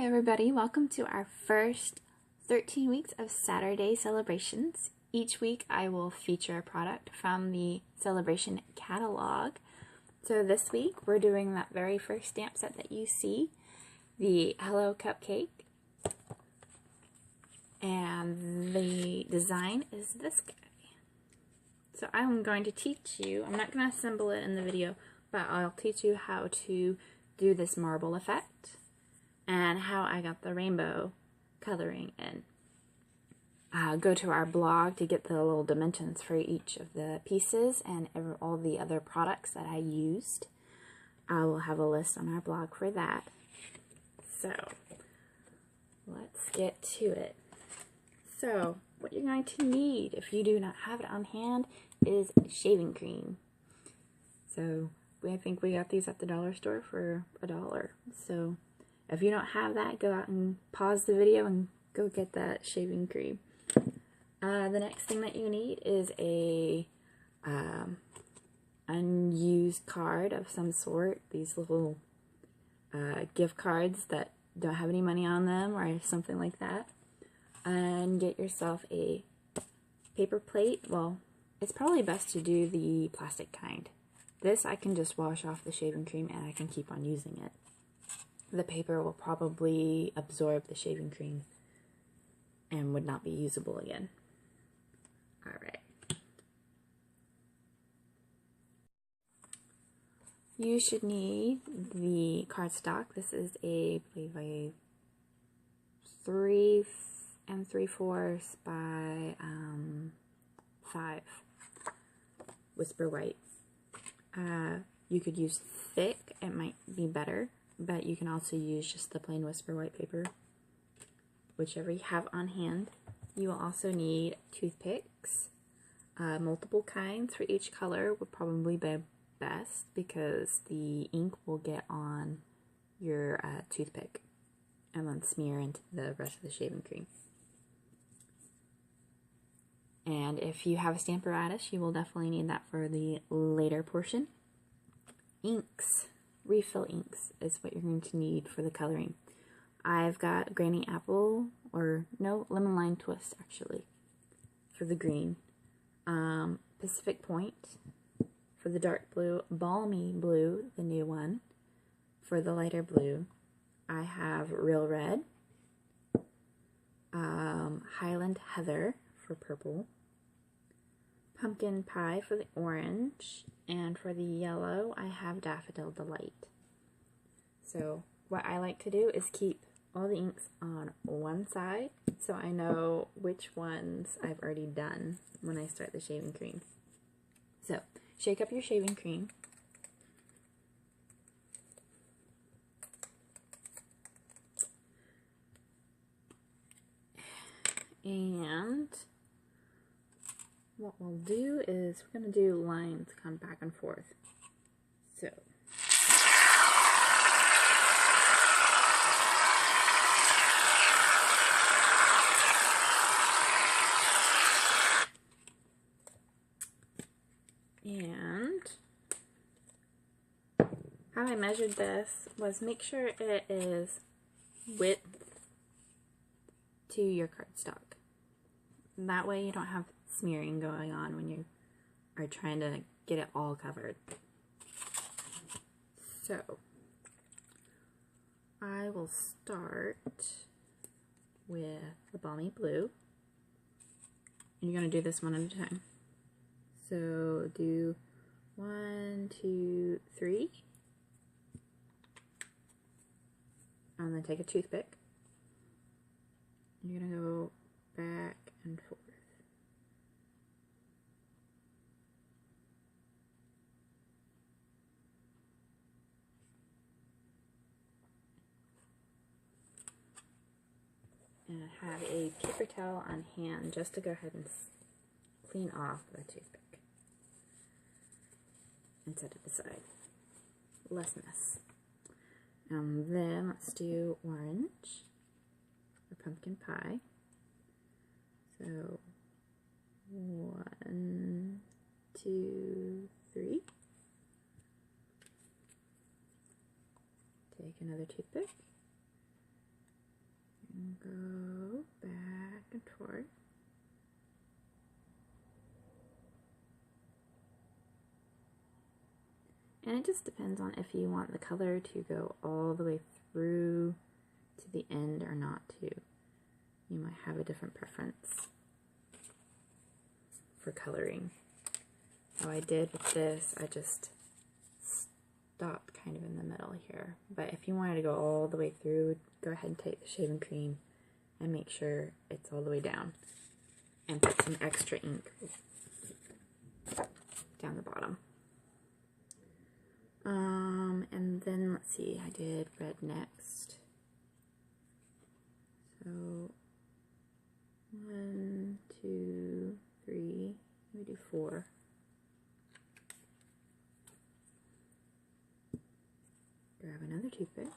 Hi everybody, welcome to our first 13 weeks of Saturday celebrations. Each week I will feature a product from the Sale-A-Bration catalog. So this week we're doing that very first stamp set that you see, the Hello Cupcake. And the design is this guy. So I'm going to teach you, I'm not going to assemble it in the video, but I'll teach you how to do this marble effect and how I got the rainbow coloring in. Go to our blog to get the little dimensions for each of the pieces and all the other products that I used. I will have a list on our blog for that. So let's get to it. So what you're going to need, if you do not have it on hand, is shaving cream. So I think we got these at the dollar store for $1. So if you don't have that, go out and pause the video and go get that shaving cream. The next thing that you need is a unused card of some sort. These little gift cards that don't have any money on them or something like that. And get yourself a paper plate. Well, it's probably best to do the plastic kind. This I can just wash off the shaving cream and I can keep on using it. The paper will probably absorb the shaving cream and would not be usable again. Alright. You should need the cardstock. This is I believe a 3 3/4 by 5 Whisper White. You could use thick, it might be better, but you can also use just the plain Whisper White paper, whichever you have on hand. You will also need toothpicks, multiple kinds for each color would probably be best because the ink will get on your toothpick and then smear into the rest of the shaving cream. And if you have a stamparatus, you will definitely need that for the later portion. Inks, refill inks is what you're going to need for the coloring. I've got Granny Apple, or no, Lemon Lime Twist actually, for the green. Pacific Point for the dark blue. Balmy Blue, the new one, for the lighter blue. I have Real Red. Highland Heather for purple. Pumpkin Pie for the orange, and for the yellow I have Daffodil Delight. So what I like to do is keep all the inks on one side so I know which ones I've already done when I start the shaving cream. So shake up your shaving cream. And what we'll do is we're going to do lines kind of back and forth. So and how I measured this was make sure it is width to your cardstock. That way you don't have smearing going on when you are trying to get it all covered. So I will start with the Balmy Blue, and you're going to do this one at a time. So do 1, 2, 3, and then take a toothpick. You're going to go back and forth. And I have a paper towel on hand just to go ahead and clean off the toothpick and set it aside. Less mess. And then let's do orange or pumpkin pie. So 1, 2, 3. Take another toothpick. And go back and forth. And it just depends on if you want the color to go all the way through to the end or not too. You might have a different preference for coloring. How I did with this, I just stopped kind of in the middle here. But if you wanted to go all the way through, go ahead and take the shaving cream and make sure it's all the way down. And put some extra ink down the bottom. And then let's see, I did red next. So 1, 2, 3, let me do 4. Grab another toothpick.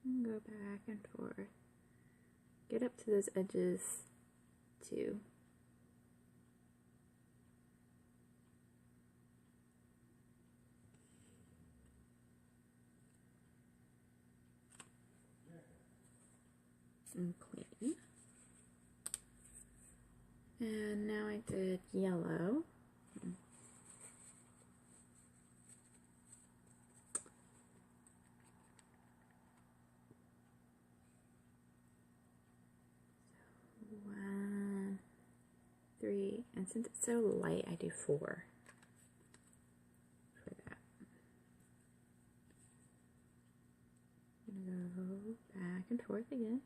And go back and forth. Get up to those edges too. And clean. And now I did yellow. So 1, 3, and since it's so light, I do 4 for that. I'm gonna go back and forth again.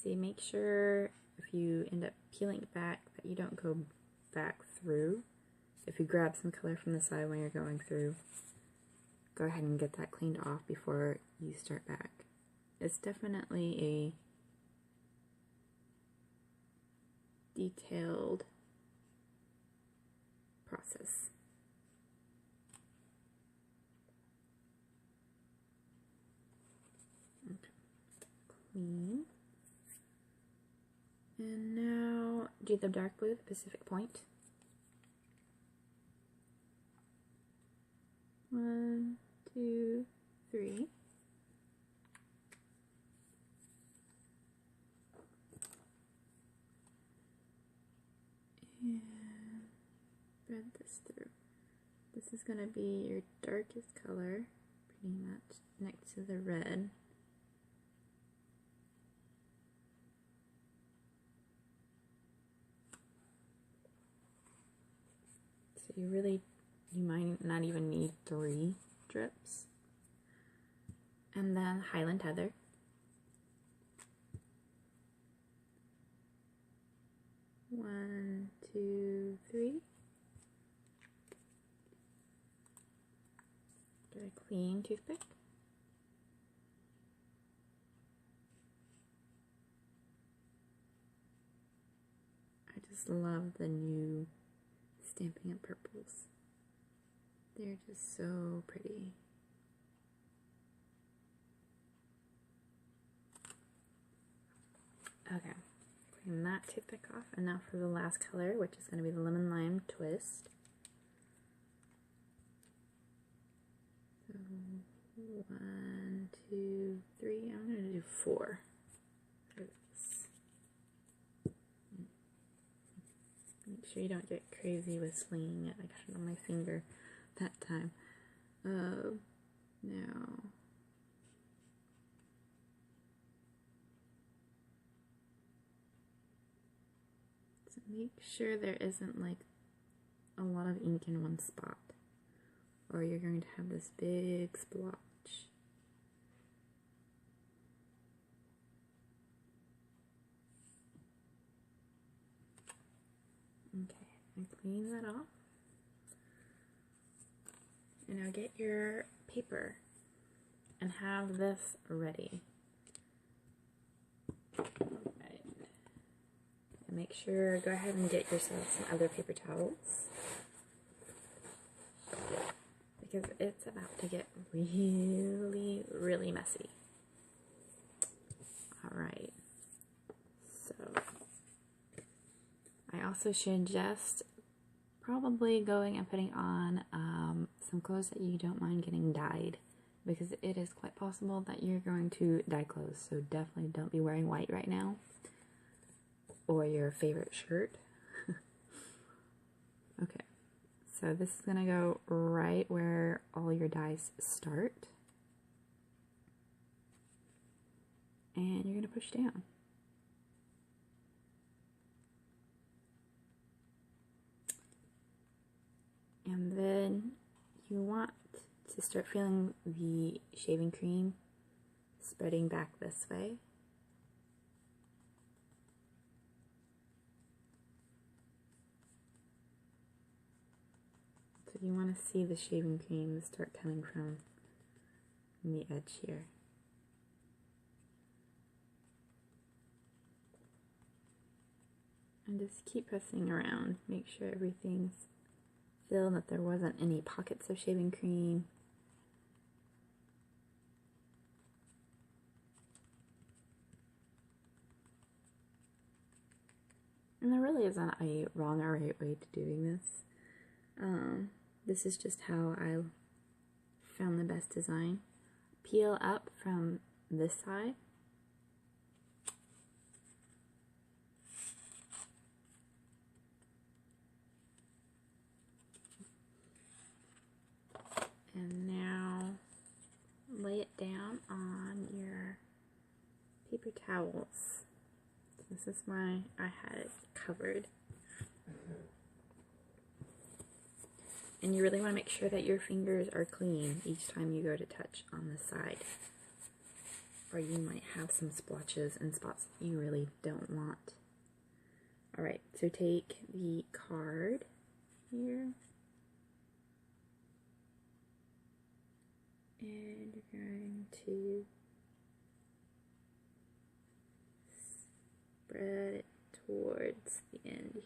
See, make sure if you end up peeling it back that you don't go back through. If you grab some color from the side when you're going through, go ahead and get that cleaned off before you start back. It's definitely a detailed process. Okay. Clean. And now do the dark blue, the Pacific Point. 1, 2, 3. And thread this through. This is going to be your darkest color, pretty much next to the red. So you might not even need 3 drips. And then Highland Heather. One, 2, 3. Get a clean toothpick. I just love the new Stampin' Up! Purples. They're just so pretty. Okay, clean that toothpick off, and now for the last color, which is going to be the Lemon Lime Twist. So 1, 2, 3. I'm going to do 4 for this. Make sure you don't get crazy with slinging it. I got it on my finger that time. Now so make sure there isn't like a lot of ink in one spot, or you're going to have this big splotch. Okay, and clean that off. And now get your paper and have this ready. Alright. And make sure, go ahead and get yourself some other paper towels, because it's about to get really, really messy. Alright. So, I also suggest probably going and putting on some clothes that you don't mind getting dyed because it is quite possible that you're going to dye clothes, so definitely don't be wearing white right now, or your favorite shirt. Okay, so this is going to go right where all your dyes start, and you're going to push down. And then you want to start feeling the shaving cream spreading back this way. So you want to see the shaving cream start coming from the edge here. And just keep pressing around. Make sure everything's filled, that there wasn't any pockets of shaving cream. And there really isn't a wrong or right way to doing this. This is just how I found the best design. Peel up from this side. And now lay it down on your paper towels. This is why I had it covered. And you really want to make sure that your fingers are clean each time you go to touch on the side, or you might have some splotches and spots you really don't want. Alright, so take the card here, and you're going to spread it towards the end here.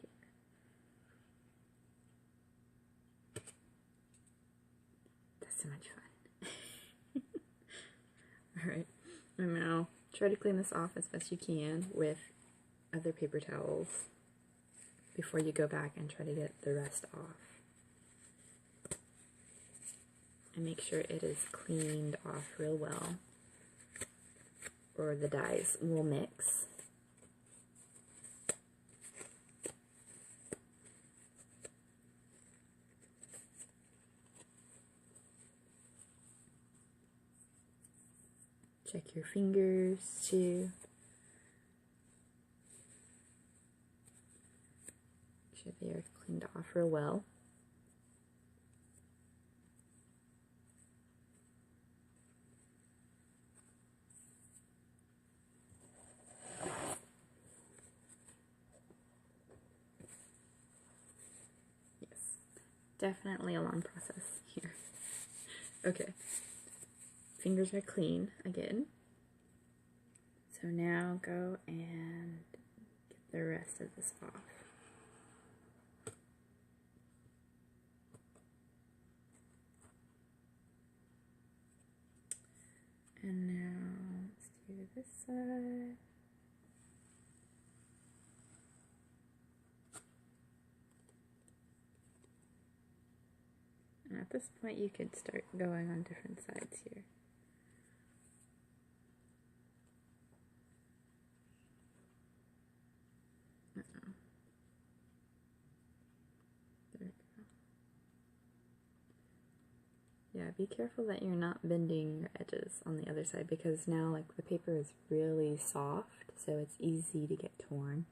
That's so much fun. Alright, and now try to clean this off as best you can with other paper towels before you go back and try to get the rest off. And make sure it is cleaned off real well, or the dyes will mix. Check your fingers too. Make sure they are cleaned off real well. Yes, definitely a long process here. Okay. Fingers are clean again. So now go and get the rest of this off. And now let's do this side. And at this point you could start going on different sides here. Yeah, be careful that you're not bending your edges on the other side, because now like the paper is really soft, so it's easy to get torn.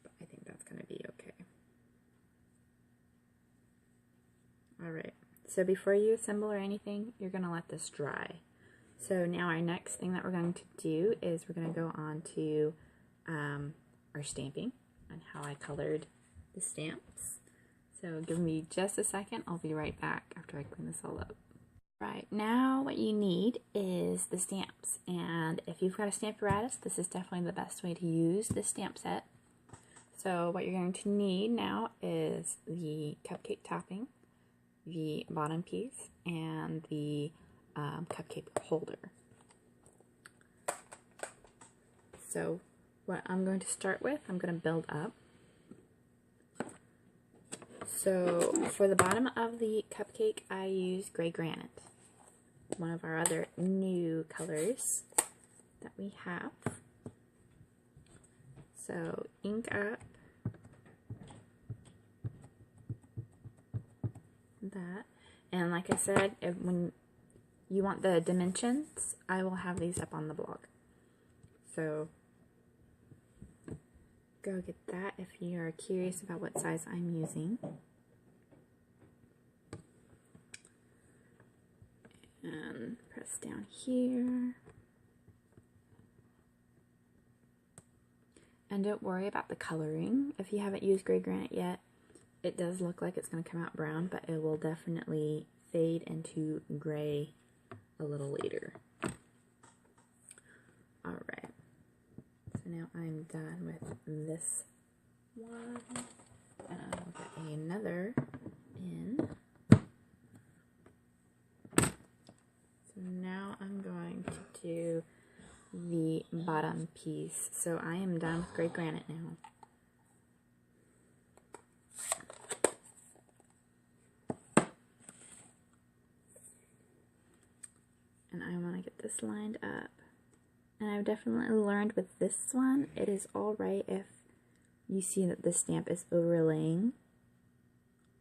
But I think that's going to be okay. Alright, so before you assemble or anything, you're going to let this dry. So now our next thing that we're going to do is we're going to go on to our stamping and how I colored the stamps. So give me just a second, I'll be right back after I clean this all up. Right, now what you need is the stamps, and if you've got a stamp apparatus, this is definitely the best way to use this stamp set. So what you're going to need now is the cupcake topping, the bottom piece, and the cupcake holder. So what I'm going to start with, I'm going to build up. So for the bottom of the cupcake, I use gray granite. one of our other new colors that we have. So ink up that, and like I said, when you want the dimensions, I will have these up on the blog. So go get that if you are curious about what size I'm using. And press down here. And don't worry about the coloring. If you haven't used gray granite yet, it does look like it's going to come out brown, but it will definitely fade into gray a little later. Alright, so now I'm done with this one, and I will get another in. So now I'm going to do the bottom piece. So I am done with gray granite now. And I want to get this lined up. And I've definitely learned with this one, it is alright if you see that the stamp is overlaying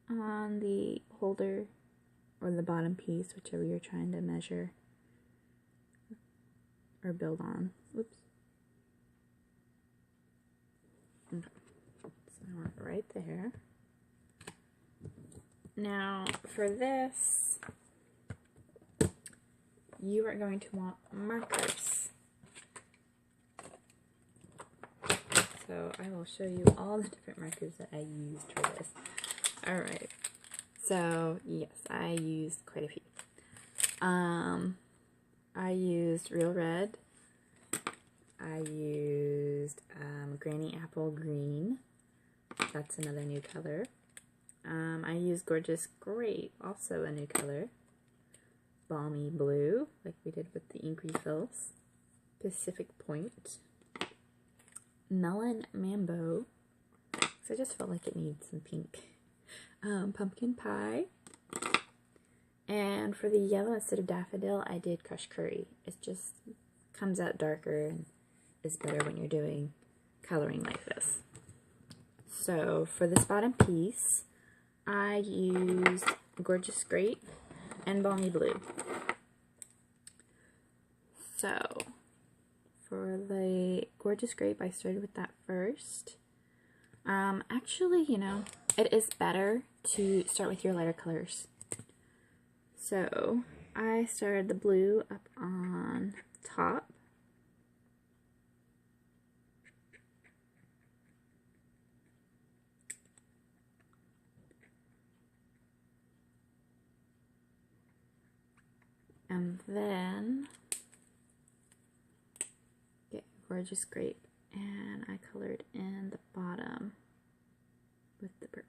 on the holder or the bottom piece, whichever you're trying to measure or build on. Whoops. Okay. So I want it right there. Now for this, you are going to want markers. So I will show you all the different markers that I used for this. Alright, so yes, I used quite a few. I used Real Red. I used Granny Apple Green. That's another new color. I used Gorgeous Grape, also a new color. Balmy Blue, like we did with the ink refills. Pacific Point. Melon Mambo, because I just felt like it needs some pink. Pumpkin Pie. And for the yellow, instead of Daffodil, I did Crushed Curry. It just comes out darker and is better when you're doing coloring like this. So for this bottom piece, I used Gorgeous Grape and Balmy Blue. So for the Gorgeous Grape, I started with that first. Actually, you know, it is better to start with your lighter colors. So I started the blue up on top. And then get Gorgeous Grape, and I colored in the bottom with the purple.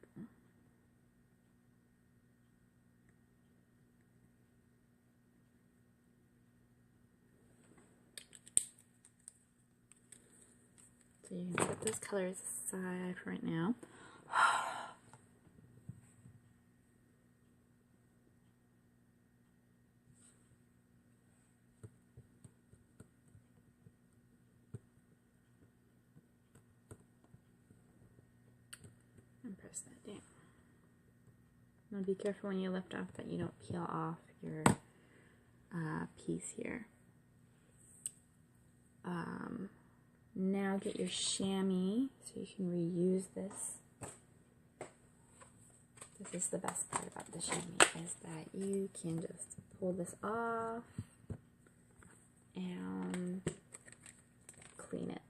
So you can set those colors aside for right now. And press that down. Now be careful when you lift off that you don't peel off your piece here. Now get your chamois so you can reuse this. This is the best part about the chamois, is that you can just pull this off and clean it.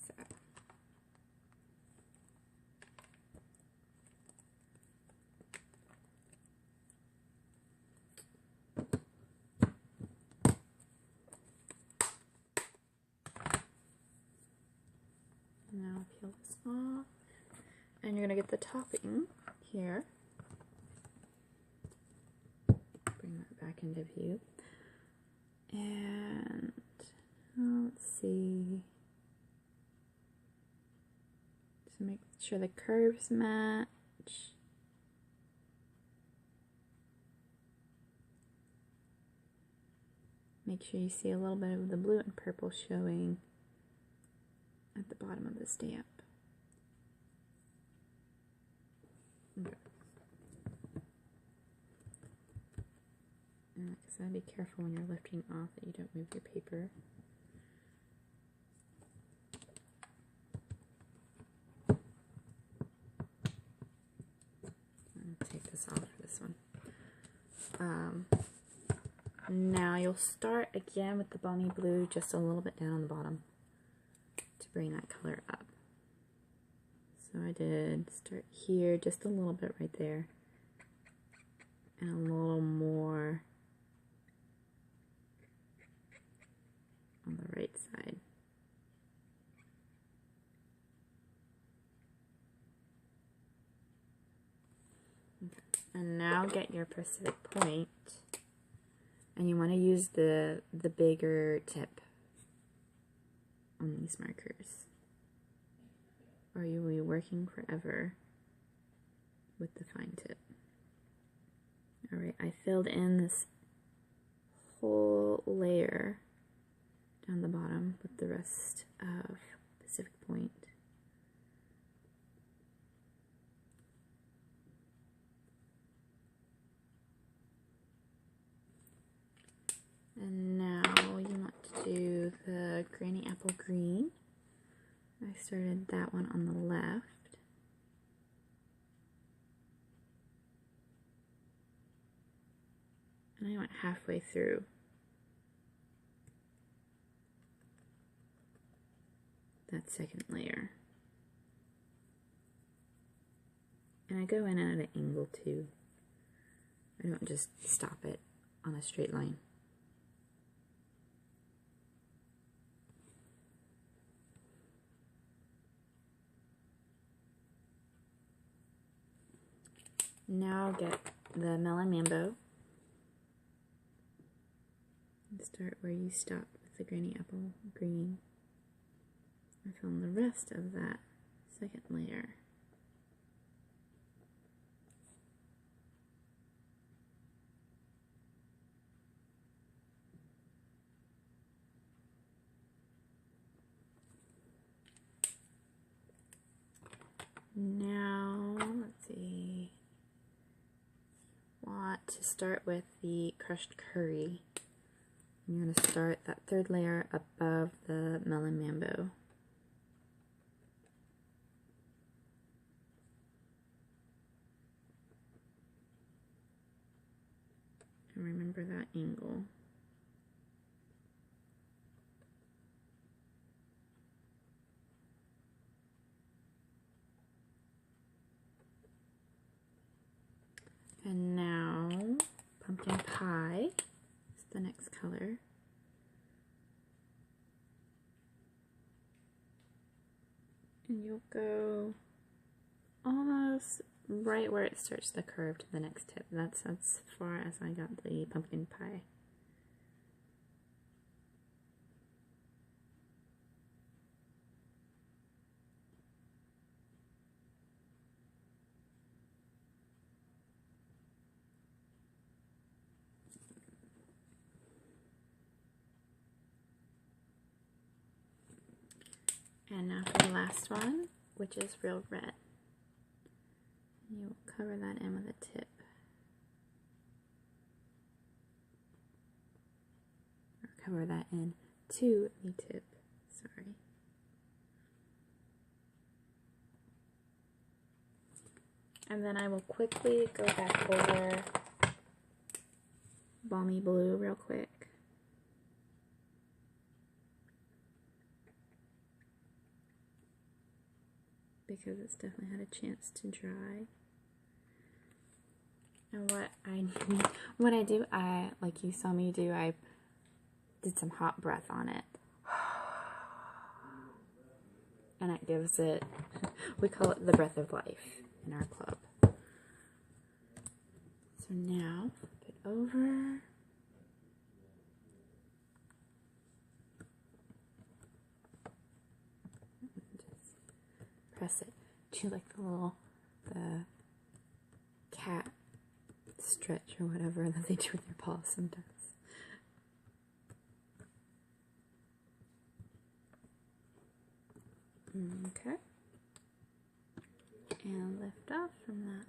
So. Now peel this off, and you're going to get the topping here. Bring that back into view. And let's see. Just make sure the curves match. make sure you see a little bit of the blue and purple showing at the bottom of the stamp. Okay. And like I said, be careful when you're lifting off that you don't move your paper. I'll take this off for this one. Now you'll start again with the balmy blue just a little bit down on the bottom to bring that color up. So I did start here just a little bit right there and a little more on the right side. Okay. And now get your Pacific point. And you want to use the bigger tip on these markers, or you will be working forever with the fine tip. Alright, I filled in this whole layer down the bottom with the rest of Pacific Point. And now you want to do the Granny Apple Green. I started that one on the left. And I went halfway through. That second layer. And I go in at an angle too. I don't just stop it on a straight line. Now get the Melon Mambo and start where you stop with the Granny Apple Green and fill in the rest of that second layer. Now, let's see. Want to start with the crushed curry. And you're going to start that third layer above the Melon Mambo. And remember that angle. And now, pumpkin pie is the next color. And you'll go almost right where it starts the curve to the next tip. That's as far as I got the pumpkin pie. And now for the last one, which is real red. You will cover that in with a tip. Or cover that in to the tip, sorry. And then I will quickly go back over Balmy Blue real quick. Because it's definitely had a chance to dry. And what I do, like you saw me do, I did some hot breath on it. And it gives it, we call it the breath of life in our club. So now, flip it over. Press it. Do like the cat stretch or whatever that they do with their paws sometimes. Okay. And lift off from that.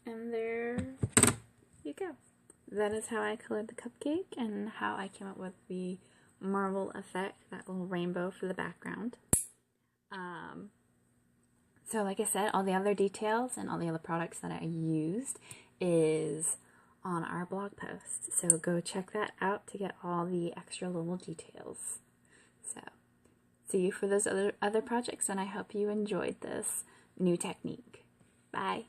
And there you go. That is how I colored the cupcake and how I came up with the marble effect, that little rainbow for the background. So like I said, all the other details and all the other products that I used is on our blog post. So go check that out to get all the extra little details. So see you for those other projects, and I hope you enjoyed this new technique. Bye.